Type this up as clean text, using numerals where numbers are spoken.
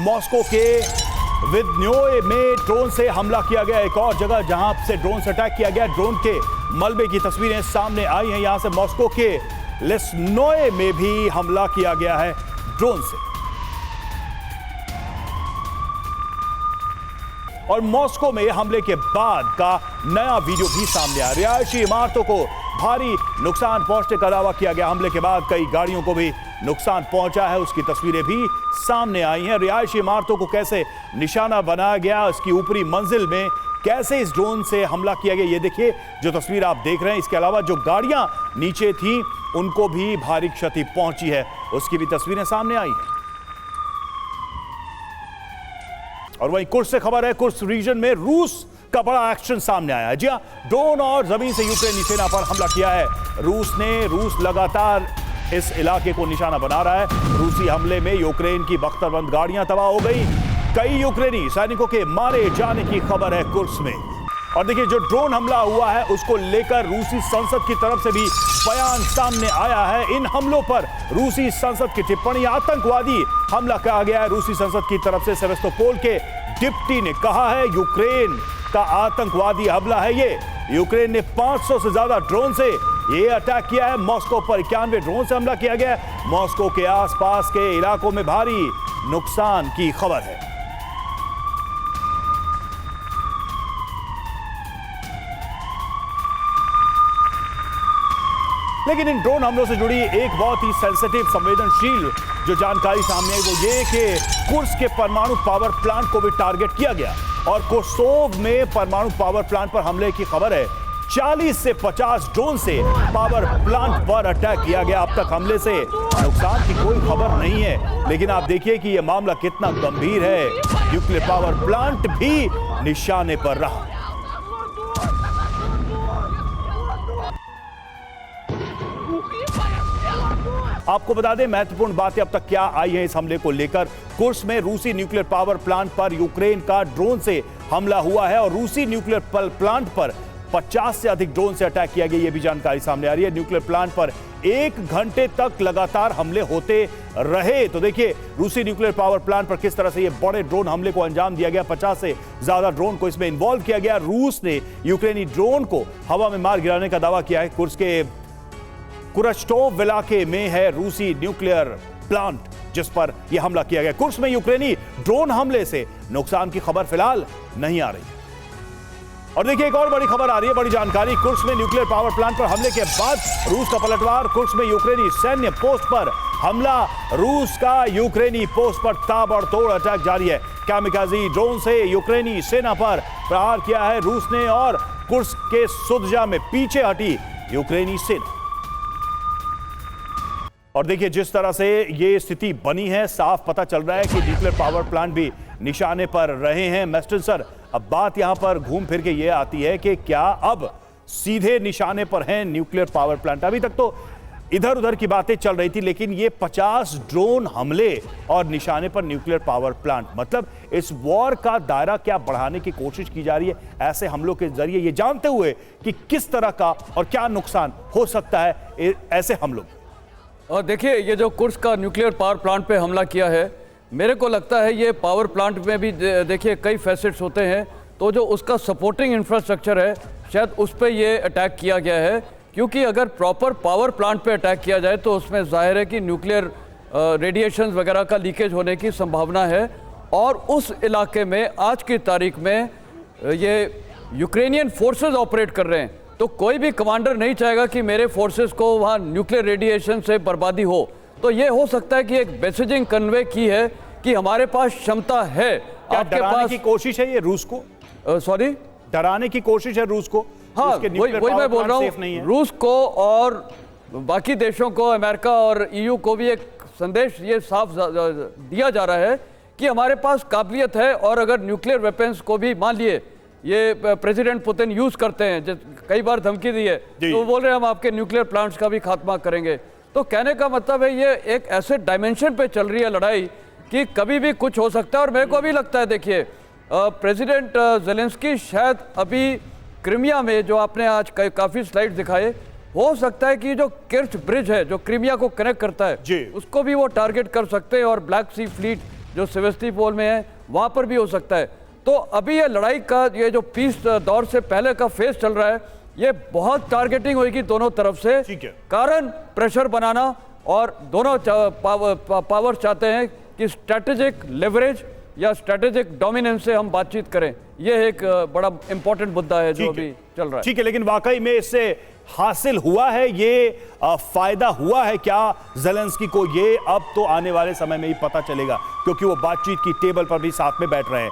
Moscow के विद्न्योए में drone से हमला किया गया। एक और जगह जहां से ड्रोन से अटैक किया गया, ड्रोन के मलबे की तस्वीरें सामने आई हैं। यहां से मॉस्को के लिस्नोए में भी हमला किया गया है ड्रोन से। और मॉस्को में हमले के बाद का नया वीडियो भी सामने आया। रिहायशी इमारतों को भारी नुकसान पहुंचने का दावा किया गया। हमले के बाद कई गाड़ियों को भी नुकसान पहुंचा है, उसकी तस्वीरें भी सामने आई हैं। रिहायशी इमारतों को कैसे निशाना बनाया गया, इसकी ऊपरी मंजिल में कैसे इस ड्रोन से हमला किया गया, ये देखिए जो तस्वीर आप देख रहे हैं। इसके अलावा जो गाड़ियां नीचे थी उनको भी भारी क्षति पहुंची है, उसकी भी तस्वीरें सामने आई हैं। और वहीं कुर्स से खबर है, कुर्स रीजन में रूस का बड़ा एक्शन सामने आया है। जी हां, ड्रोन और जमीन से यूक्रेनी सेना पर हमला किया है रूस लगातार इस इलाके को निशाना बना रहा है। रूसी हमले में यूक्रेन की बख्तरबंद गाड़ियां तबाह हो गई। कई यूक्रेनी सैनिकों के मारे जाने की खबर है कुर्स में। और देखिए जो ड्रोन हमला हुआ है उसको लेकर रूसी संसद की तरफ से भी बयान सामने आया है। इन हमलों पर रूसी संसद की टिप्पणी, आतंकवादी हमला कहा गया है रूसी संसद की तरफ से। सेवेस्तोपोल के डिप्टी ने कहा है यूक्रेन का आतंकवादी हमला है ये। यूक्रेन ने 500 से ज्यादा ड्रोन से ये अटैक किया है। मॉस्को पर 91 ड्रोन से हमला किया गया है। मॉस्को के आसपास के इलाकों में भारी नुकसान की खबर है। लेकिन इन ड्रोन हमलों से जुड़ी एक बहुत ही सेंसिटिव, संवेदनशील जो जानकारी सामने आई वो ये कि कुर्स्क के परमाणु पावर प्लांट को भी टारगेट किया गया। और कोसोव में परमाणु पावर प्लांट पर हमले की खबर है। 40 से 50 ड्रोन से पावर प्लांट पर अटैक किया गया। अब तक हमले से नुकसान की कोई खबर नहीं है, लेकिन आप देखिए कि यह मामला कितना गंभीर है। न्यूक्लियर पावर प्लांट भी निशाने पर रहा। आपको बता दें महत्वपूर्ण बातें अब तक क्या आई हैं इस हमले को लेकर। कुर्स्क में रूसी न्यूक्लियर पावर प्लांट पर यूक्रेन का ड्रोन से हमला हुआ है और रूसी न्यूक्लियर प्लांट पर 50 से अधिक ड्रोन से अटैक किया गया, ये भी जानकारी सामने आ रही है। न्यूक्लियर प्लांट पर 1 घंटे तक लगातार हमले होते रहे। तो देखिए रूसी न्यूक्लियर पावर प्लांट पर किस तरह से ये बड़े ड्रोन हमले को अंजाम दिया गया। 50 से ज्यादा ड्रोन को इसमें इन्वॉल्व किया गया। रूस ने यूक्रेनी ड्रोन को हवा में मार गिराने का दावा किया है। कुर्स्क के कुरस्टोव इलाके में है रूसी न्यूक्लियर प्लांट जिस पर यह हमला किया गया। कुर्स्क में यूक्रेनी ड्रोन हमले से नुकसान की खबर फिलहाल नहीं आ रही। और देखिए एक और बड़ी खबर आ रही है, बड़ी जानकारी। कुर्स्क में न्यूक्लियर पावर प्लांट पर हमले के बाद रूस का पलटवार। कुर्स्क में यूक्रेनी सैन्य पोस्ट पर हमला। रूस का यूक्रेनी पोस्ट पर ताबड़तोड़ अटैक जारी है। कामिकाजी ड्रोन से यूक्रेनी सेना पर प्रहार किया है रूस ने और कुर्स्क के सुदजा में पीछे हटी यूक्रेनी सेना। और देखिए जिस तरह से ये स्थिति बनी है, साफ पता चल रहा है कि न्यूक्लियर पावर प्लांट भी निशाने पर रहे हैं। मेस्टन सर, अब बात यहां पर घूम फिर के ये आती है कि क्या अब सीधे निशाने पर हैं न्यूक्लियर पावर प्लांट? अभी तक तो इधर उधर की बातें चल रही थी, लेकिन ये 50 ड्रोन हमले और निशाने पर न्यूक्लियर पावर प्लांट, मतलब इस वॉर का दायरा क्या बढ़ाने की कोशिश की जा रही है ऐसे हमलों के जरिए, ये जानते हुए कि किस तरह का और क्या नुकसान हो सकता है ऐसे हमलों। और देखिए ये जो कुर्स्क का न्यूक्लियर पावर प्लांट पे हमला किया है, मेरे को लगता है ये पावर प्लांट में भी देखिए कई फैसेट्स होते हैं, तो जो उसका सपोर्टिंग इंफ्रास्ट्रक्चर है शायद उस पर ये अटैक किया गया है। क्योंकि अगर प्रॉपर पावर प्लांट पे अटैक किया जाए तो उसमें जाहिर है कि न्यूक्लियर रेडिएशंस वगैरह का लीकेज होने की संभावना है। और उस इलाके में आज की तारीख में ये यूक्रेनियन फोर्सेस ऑपरेट कर रहे हैं, तो कोई भी कमांडर नहीं चाहेगा कि मेरे फोर्सेस को वहाँ न्यूक्लियर रेडिएशन से बर्बादी हो। तो ये हो सकता है कि एक मैसेजिंग कन्वे की है कि हमारे पास क्षमता है। आपके पास की कोशिश है ये रूस को, सॉरी डराने की कोशिश है रूस को। हाँ वही मैं बोल रहा हूँ, रूस को और बाकी देशों को, अमेरिका और EU को भी एक संदेश ये साफ दिया जा रहा है कि हमारे पास काबिलियत है। और अगर न्यूक्लियर वेपन्स को भी मान लिए ये प्रेसिडेंट पुतिन यूज करते हैं, कई बार धमकी दी है, तो बोल रहे हैं हम आपके न्यूक्लियर प्लांट्स का भी खात्मा करेंगे। तो कहने का मतलब है ये एक ऐसे डायमेंशन पे चल रही है लड़ाई कि कभी भी कुछ हो सकता है। और मेरे को अभी लगता है, देखिए प्रेसिडेंट ज़ेलेंस्की शायद अभी क्रीमिया में, जो आपने आज काफ़ी स्लाइड दिखाए, हो सकता है कि जो किर्च ब्रिज है जो क्रीमिया को कनेक्ट करता है उसको भी वो टारगेट कर सकते हैं और ब्लैक सी फ्लीट जो सेवेस्टोपोल में है वहाँ पर भी हो सकता है। तो अभी ये लड़ाई का ये जो पीस दौर से पहले का फेज चल रहा है, ये बहुत टारगेटिंग होगी दोनों तरफ से। ठीक है। कारण प्रेशर बनाना, और दोनों पावर चाहते हैं कि स्ट्रेटेजिक लेवरेज या स्ट्रेटेजिक डोमिनेंस से हम बातचीत करें। यह एक बड़ा इंपॉर्टेंट मुद्दा है जो अभी चल रहा है। ठीक है, लेकिन वाकई में इससे हासिल हुआ है, ये फायदा हुआ है क्या ज़ेलेंस्की को? ये अब तो आने वाले समय में ही पता चलेगा, क्योंकि वो बातचीत की टेबल पर भी साथ में बैठ रहे हैं।